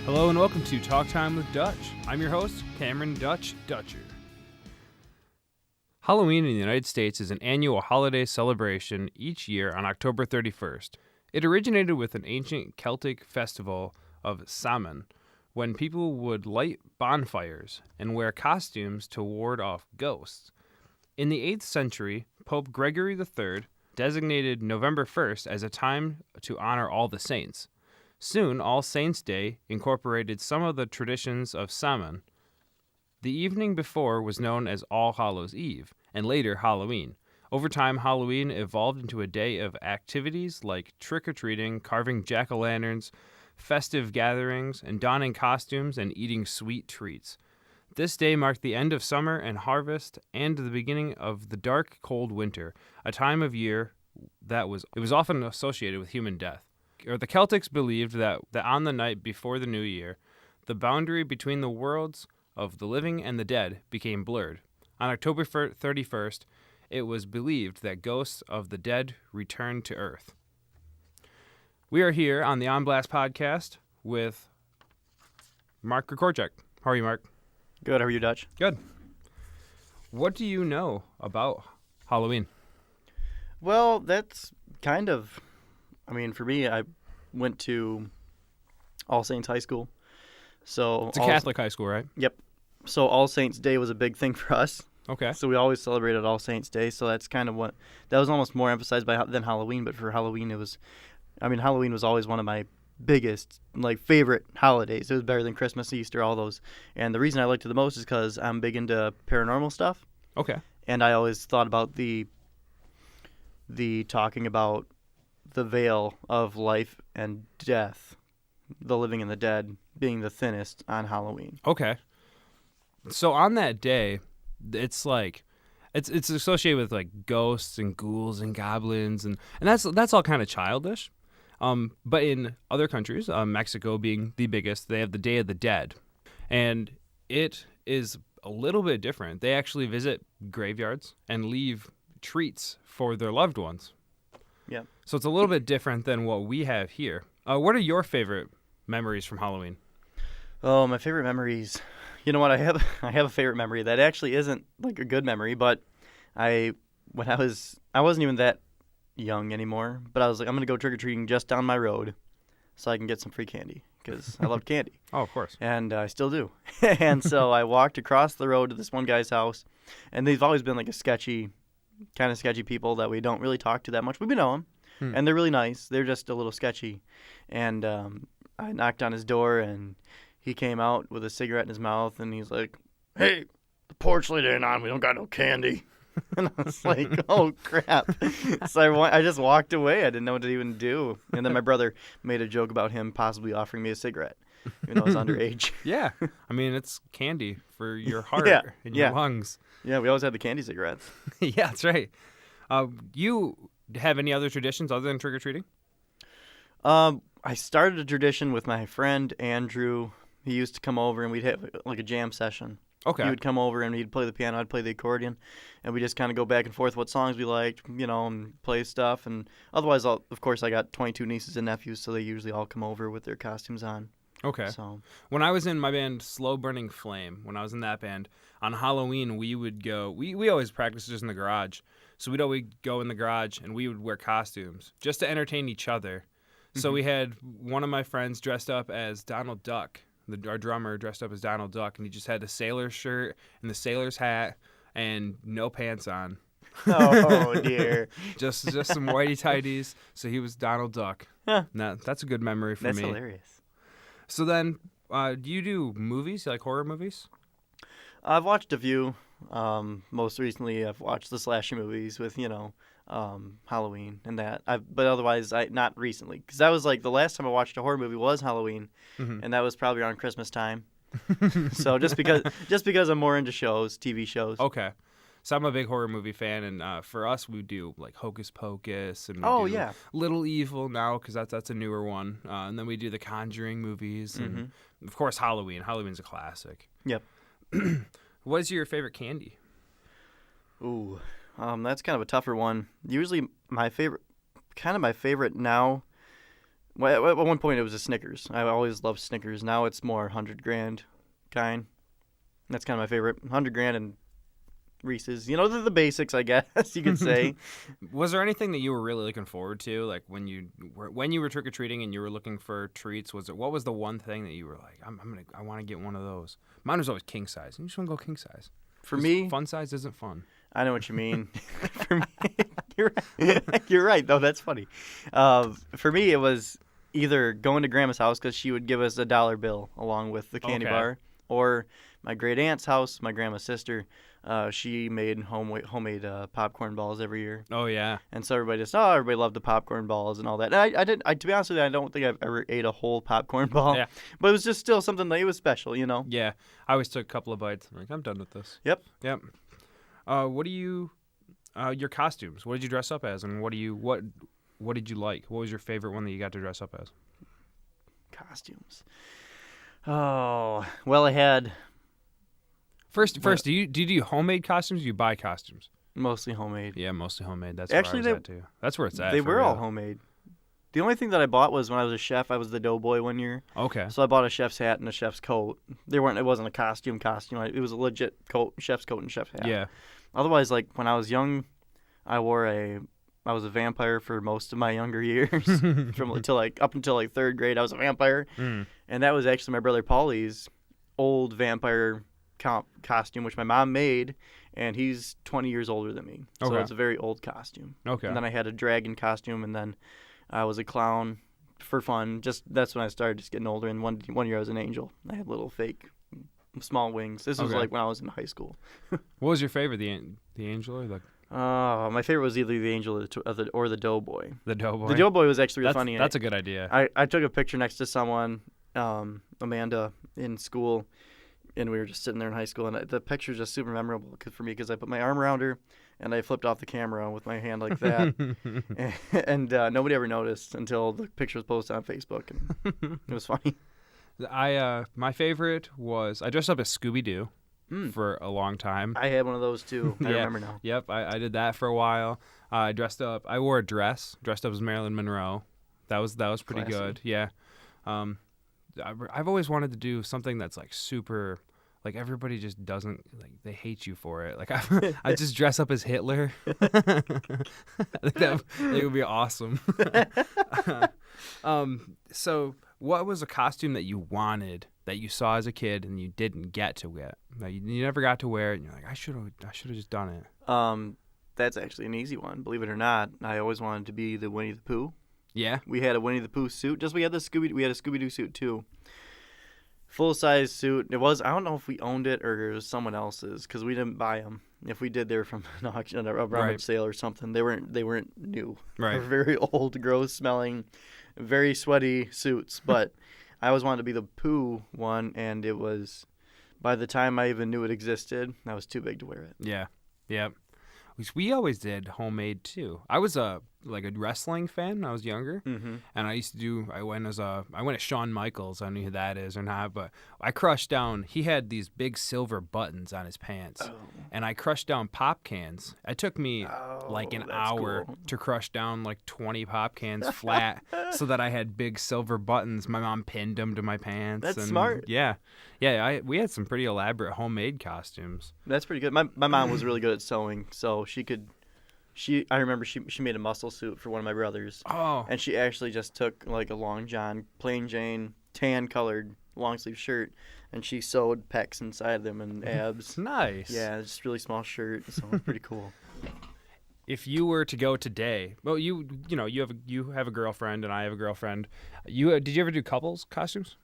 Hello and welcome to Talktime with Dutch. I'm your host, Cameron Dutch Dutcher. Halloween in the United States is an annual holiday celebration each year on October 31st. It originated with an ancient Celtic festival of Samhain, when people would light bonfires and wear costumes to ward off ghosts. In the 8th century, Pope Gregory III designated November 1st as a time to honor all the saints. Soon, All Saints' Day incorporated some of the traditions of Samhain. The evening before was known as All Hallows' Eve, and later Halloween. Over time, Halloween evolved into a day of activities like trick-or-treating, carving jack-o'-lanterns, festive gatherings, and donning costumes and eating sweet treats. This day marked the end of summer and harvest and the beginning of the dark, cold winter, a time of year that was often associated with human death. The Celtics believed that on the night before the new year, the boundary between the worlds of the living and the dead became blurred. On October 31st, it was believed that ghosts of the dead returned to Earth. We are here on the On Blast podcast with Mark Grikorchak. How are you, Mark? Good. How are you, Dutch? Good. What do you know about Halloween? Well, that's kind of... for me, I went to All Saints High School. So it's a Catholic high school, right? Yep. So All Saints Day was a big thing for us. Okay. So we always celebrated All Saints Day. So that's kind of what... That was almost more emphasized than Halloween. But for Halloween, Halloween was always one of my biggest, favorite holidays. It was better than Christmas, Easter, all those. And the reason I liked it the most is because I'm big into paranormal stuff. Okay. And I always thought about the talking about the veil of life and death, the living and the dead, being the thinnest on Halloween. Okay. So on that day, it's it's associated with ghosts and ghouls and goblins and that's all kind of childish. But in other countries, Mexico being the biggest, they have the Day of the Dead, and it is a little bit different. They actually visit graveyards and leave treats for their loved ones. Yeah. So it's a little bit different than what we have here. What are your favorite memories from Halloween? Oh, my favorite memories. You know what? I have a favorite memory that actually isn't a good memory, but I wasn't even that young anymore, but I was like, I'm going to go trick-or-treating just down my road so I can get some free candy because I loved candy. Oh, of course. And I still do. And so I walked across the road to this one guy's house, and they've always been sketchy people that we don't really talk to that much. We know them, and they're really nice. They're just a little sketchy. And I knocked on his door, and he came out with a cigarette in his mouth, and he's like, "Hey, the porch light ain't on. We don't got no candy." And I was like, "Oh, crap." So I just walked away. I didn't know what to even do. And then my brother made a joke about him possibly offering me a cigarette, even though I was underage. Yeah. It's candy for your heart and your lungs. Yeah, we always had the candy cigarettes. Yeah, that's right. You have any other traditions other than trick-or-treating? I started a tradition with my friend Andrew. He used to come over and we'd have a jam session. Okay. He would come over and he'd play the piano, I'd play the accordion, and we just kind of go back and forth what songs we liked, and play stuff. And otherwise, of course, I got 22 nieces and nephews, so they usually all come over with their costumes on. Okay. So when I was in my band Slow Burning Flame, when I was in that band, on Halloween we would go, we always practiced just in the garage. So we'd always go in the garage and we would wear costumes just to entertain each other. So we had one of my friends dressed up as Donald Duck. Our drummer dressed up as Donald Duck, and he just had the sailor shirt and the sailor's hat and no pants on. Oh, dear. just some whitey tighties. So he was Donald Duck. Huh. That's a good memory for me. That's hilarious. So then, do you do movies? You like horror movies? I've watched a few. Most recently, I've watched the slasher movies with, Halloween and that. But otherwise, not recently. Because that was the last time I watched a horror movie was Halloween, and that was probably around Christmas time. So just because I'm more into TV shows. Okay. So I'm a big horror movie fan, and for us, we do Hocus Pocus and Little Evil now because that's a newer one, and then we do the Conjuring movies, and of course Halloween. Halloween's a classic. Yep. What's your favorite candy? Ooh, that's kind of a tougher one. Usually my favorite now Well, at one point it was a Snickers. I always loved Snickers. Now it's more 100 grand kind. That's kind of my favorite. 100 grand and Reese's. You know, they're the basics, I guess you could say. Was there anything that you were really looking forward to, like when you were trick or treating and you were looking for treats? What was the one thing that you were like, I want to get one of those? Mine was always king size. You just want to go king size. For me, fun size isn't fun. I know what you mean. For me, you're right though. That's funny. For me, it was either going to Grandma's house because she would give us a $1 bill along with the candy bar, or my great aunt's house, my grandma's sister. She made homemade popcorn balls every year. Oh yeah. And so everybody loved the popcorn balls and all that. And to be honest with you, I don't think I've ever ate a whole popcorn ball. Yeah. But it was just still something that it was special, you know. Yeah. I always took a couple of bites. I'm like, I'm done with this. Yep. What do you your costumes? What did you dress up as, and what did you like? What was your favorite one that you got to dress up as? Costumes. Oh, well, I had First, do you do homemade costumes or do you buy costumes? mostly homemade. Yeah, mostly homemade. That's Actually, where I was at too. That's where it's at. They for were real. all homemade. The only thing that I bought was when I was a chef. I was the doughboy one year. Okay. So I bought a chef's hat and a chef's coat. It wasn't a costume. It was a legit chef's coat and chef's hat. Yeah. Otherwise, like when I was young, I was a vampire for most of my younger years. Up until third grade, I was a vampire. Mm. And that was actually my brother Paulie's old vampire costume, which my mom made, and he's 20 years older than me. So Okay. it's a very old costume. Okay. And then I had a dragon costume, and then I was a clown for fun. That's when I started just getting older. And one year I was an angel. I had little fake small wings. This was Okay. like when I was in high school. What was your favorite? The angel or the My favorite was either the angel or the doughboy. the doughboy? The doughboy was actually really funny. That's a good idea. I took a picture next to someone, Amanda, in school, and we were just sitting there in high school, and the picture's just super memorable for me because I put my arm around her, and I flipped off the camera with my hand like that, and nobody ever noticed until the picture was posted on Facebook, and it was funny. My favorite was I dressed up as Scooby-Doo for a long time. I had one of those too. I Yeah. remember now. Yep, I did that for a while. I wore a dressed up as Marilyn Monroe. That was pretty Classy. good. Yeah. I've always wanted to do something that's like super, like everybody just doesn't, like they hate you for it. Like I just dress up as Hitler. I think it would be awesome. So what was a costume that you wanted that you saw as a kid and you didn't get to wear? Like, you never got to wear it, and you're like, I should have just done it. That's actually an easy one, believe it or not. I always wanted to be the Winnie the Pooh. Yeah. We had a Winnie the Pooh suit. We had a Scooby-Doo suit too. Full-size suit. It was, I don't know if we owned it or it was someone else's because we didn't buy them. If we did, they were from an auction, a rummage sale or something. They weren't new. Right. They were very old, gross-smelling, very sweaty suits. But I always wanted to be the Pooh one, and it was, by the time I even knew it existed, I was too big to wear it. Yeah. Yep. We always did homemade too. I was a wrestling fan when I was younger, and I went as Shawn Michaels. I don't know who that is or not, but I crushed down. He had these big silver buttons on his pants, and I crushed down pop cans. It took me like an hour to crush down like 20 pop cans flat, so that I had big silver buttons. My mom pinned them to my pants. That's smart. Yeah. We had some pretty elaborate homemade costumes. That's pretty good. My mom was really good at sewing, so I remember she made a muscle suit for one of my brothers. Oh. And she actually just took like a long john, plain Jane, tan colored long sleeve shirt, and she sewed pecs inside them and abs. Nice. Yeah, just really small shirt, so it was pretty cool. If you were to go today, well, you have a girlfriend and I have a girlfriend. Did you ever do couples costumes?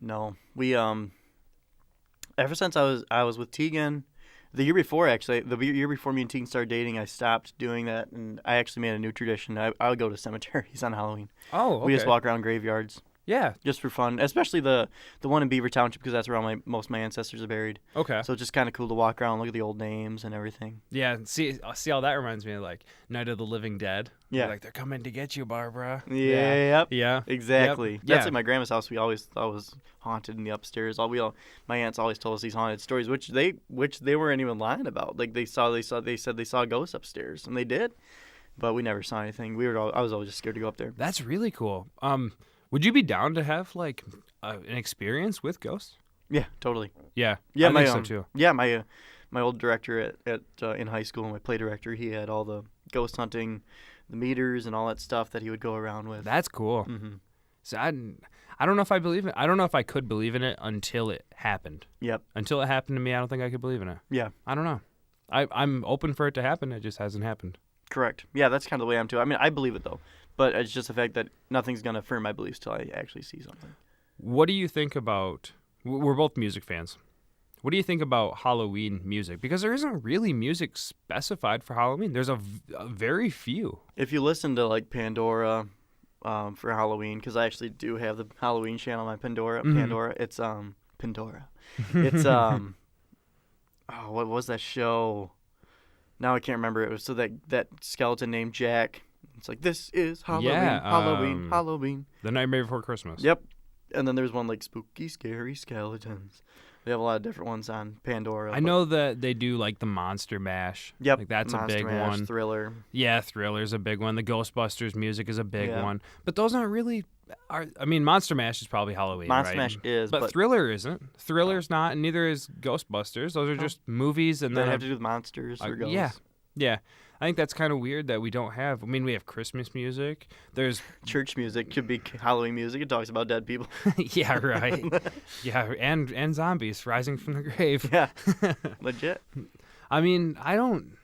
No, we ever since I was with Tegan, the year before me and Tegan started dating, I stopped doing that, and I actually made a new tradition. I would go to cemeteries on Halloween. Oh, okay. We just walk around graveyards. Yeah. Just for fun, especially the one in Beaver Township because that's where most of my ancestors are buried. Okay. So it's just kind of cool to walk around, look at the old names and everything. Yeah. See how that reminds me of like Night of the Living Dead. Yeah. Like they're coming to get you, Barbara. Yeah. Yep. Yeah. Exactly. Yep. That's Yeah. like my grandma's house. We always thought was haunted in the upstairs. My aunts always told us these haunted stories, which they weren't even lying about. Like they said they saw ghosts upstairs, and they did. but we never saw anything. I was always just scared to go up there. That's really cool. Would you be down to have like an experience with ghosts? Yeah, totally. Yeah, Yeah, I think so too. Yeah, my old director at in high school, my play director, he had all the ghost hunting, the meters, and all that stuff that he would go around with. That's cool. Mm-hmm. So I don't know if I believe it. I don't know if I could believe in it until it happened. Yep. Until it happened to me, I don't think I could believe in it. Yeah. I don't know. I'm open for it to happen. It just hasn't happened. Correct. Yeah, that's kind of the way I'm too. I mean, I believe it though, but it's just the fact that nothing's gonna affirm my beliefs till I actually see something. What do you think about? We're both music fans. What do you think about Halloween music? Because there isn't really music specified for Halloween. There's a very few. If you listen to like Pandora, for Halloween, because I actually do have the Halloween channel on my Pandora. Mhm. Pandora. It's Pandora. It's oh, what was that show? Now I can't remember. It was so that skeleton named Jack. It's like, this is Halloween, Yeah, Halloween, Halloween. The Nightmare Before Christmas. Yep. And then there's one like spooky, scary skeletons. They have a lot of different ones on Pandora. I know that they do like the Monster Mash. Yep. Like that's Monster a big Mash, one. Thriller. Yeah, Thriller's a big one. The Ghostbusters music is a big Yeah. one. But those aren't really. I mean, Monster Mash is probably Halloween, Monster right? Mash is, But Thriller isn't. Thriller's not, and neither is Ghostbusters. Those are No. just movies, and they then have to do with monsters or ghosts. yeah, yeah. I think that's kind of weird that we don't have. I mean, we have Christmas music. There's Church music could be Halloween music. It talks about dead people. yeah, right. Yeah, and zombies rising from the grave. Yeah, legit. I mean, I don't.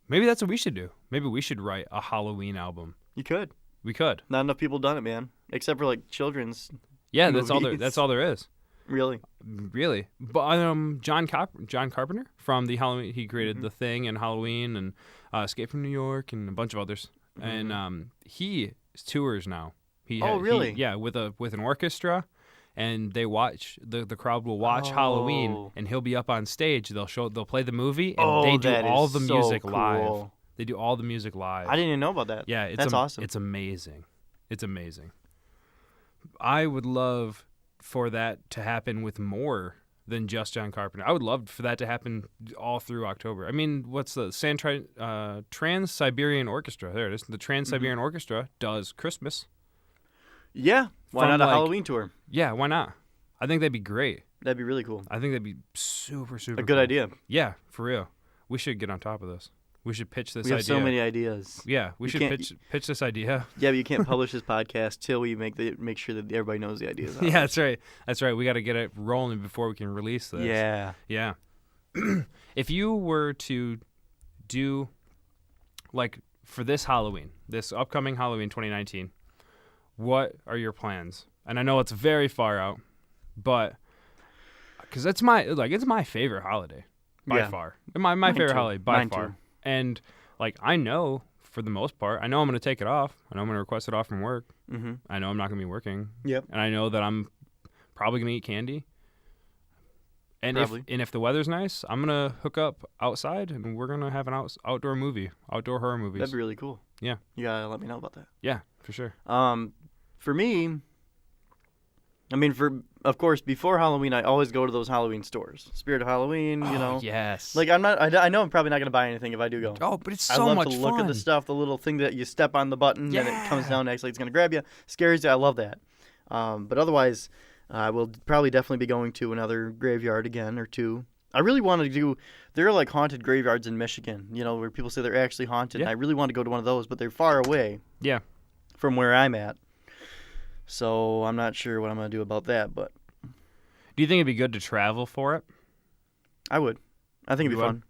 Maybe that's what we should do. Maybe we should write a Halloween album. You could. We could. Not enough people done it, man. Except for like children's. Yeah, that's all there. Movies. That's all there is. Really. Really, but John Carpenter from the Halloween, he created Mhm. The Thing and Halloween and Escape from New York and a bunch of others. Mhm. And he tours now. Oh, really? Yeah, with an orchestra, and they watch the crowd will watch Halloween, Oh. and he'll be up on stage. They'll play the movie, and Oh, they do that all is the so music cool. live. They do all the music live. I didn't even know about that. Yeah, that's awesome. It's amazing. It's amazing. I would love for that to happen with more than just John Carpenter. I would love for that to happen all through October. I mean, what's the Trans-Siberian Orchestra? There it is. The Trans-Siberian Orchestra does Christmas. Yeah. Why From, not a like- Halloween tour? Yeah, why not? I think that'd be great. That'd be really cool. I think that'd be super, super A good cool. idea. Yeah, for real. We should get on top of this. We should pitch this We have idea. so many ideas. Yeah, we You should can't- pitch this idea. Yeah, but you can't publish this podcast till we make sure that everybody knows the ideas. Yeah, that's right. That's right. We got to get it rolling before we can release this. Yeah. Yeah. If you were to do, like, for this Halloween, this upcoming Halloween 2019, what are your plans? And I know it's very far out, but because it's my favorite holiday by Yeah. far. My Mine favorite too. holiday by Mine far. too. And like I know for the most part, I know I'm going to take it off. I know I'm going to request it off from work. Mm-hmm. I know I'm not going to be working. Yep. And I know that I'm probably going to eat candy. And Probably. if the weather's nice, I'm going to hook up outside and we're going to have an outdoor horror movies. That'd be really cool. Yeah. You gotta let me know about that. Yeah, for sure. For me, I mean, of course, before Halloween, I always go to those Halloween stores. Spirit of Halloween, you know. Yes. Like I know I'm probably not gonna buy anything if I do go. Oh, but it's I so love much to look fun. at the stuff, the little thing that you step on the button and it comes Yeah. down next, like it's gonna grab you. Scares you. I love that. But otherwise, I will probably definitely be going to another graveyard again or two. I really want to do. There are like haunted graveyards in Michigan, you know, where people say they're actually haunted. Yeah. And I really want to go to one of those, but they're far away Yeah. from where I'm at. So I'm not sure what I'm gonna do about that, but Do you think it'd be good to travel for it? I would. I think it'd You be would?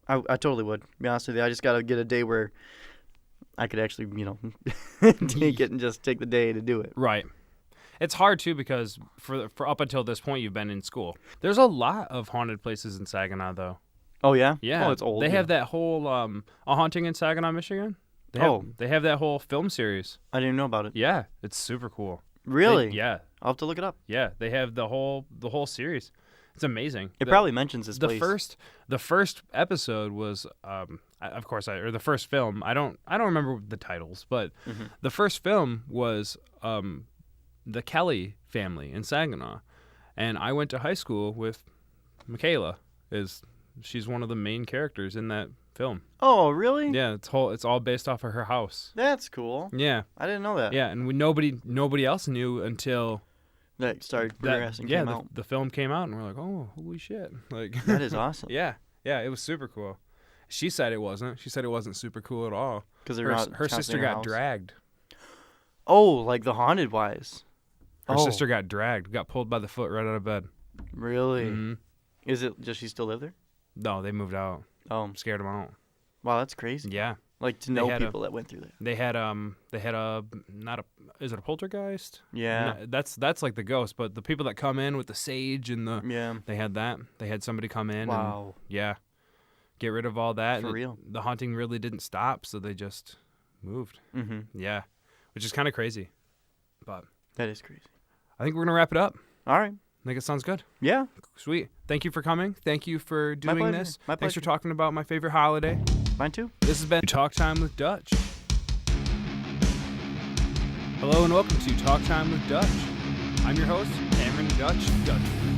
fun. I totally would. To be honest with you, I just gotta get a day where I could actually, you know, take it and just take the day to do it. Right. It's hard too because for up until this point you've been in school. There's a lot of haunted places in Saginaw though. Oh yeah. Yeah. Oh, it's old. They yeah. have that whole A Haunting in Saginaw, Michigan. They have that whole film series. I didn't even know about it. Yeah, it's super cool. Really? Yeah. I'll have to look it up. Yeah, they have the whole series. It's amazing. It probably mentions this the place. the first episode was of course or the first film. I don't remember the titles, but Mhm. the first film was the Kelly family in Saginaw, and I went to high school with Michaela. She's one of the main characters in that film. Oh, really? Yeah, it's all based off of her house. That's cool. Yeah. I didn't know that. Yeah, and nobody else knew until That started progressing. yeah, came out. the film came out, and we're like, oh, holy shit! Like That is awesome. Yeah, it was super cool. She said it wasn't. She said it wasn't super cool at all. Because Her sister got dragged. Oh, like the haunted wise. Her sister got dragged, got pulled by the foot right out of bed. Really? Mm-hmm. Does she still live there? No, they moved out. Oh, Scared them out. wow, that's crazy. Yeah. Like to know people that went through that. They had is it a poltergeist? Yeah. No, that's like the ghost, but the people that come in with the sage and Yeah. they had that. They had somebody come in Wow. and get rid of all that. For real. The haunting really didn't stop, so they just moved. Mm-hmm. Yeah. Which is kind of crazy. But That is crazy. I think we're going to wrap it up. All right. I think it sounds good. Yeah. Sweet. Thank you for coming. Thank you for doing pleasure. this. My Thanks for pleasure. talking about my favorite holiday. Mine too. This has been Talk Time with Dutch. Hello and welcome to Talk Time with Dutch. I'm your host, Cameron Dutch Dutch.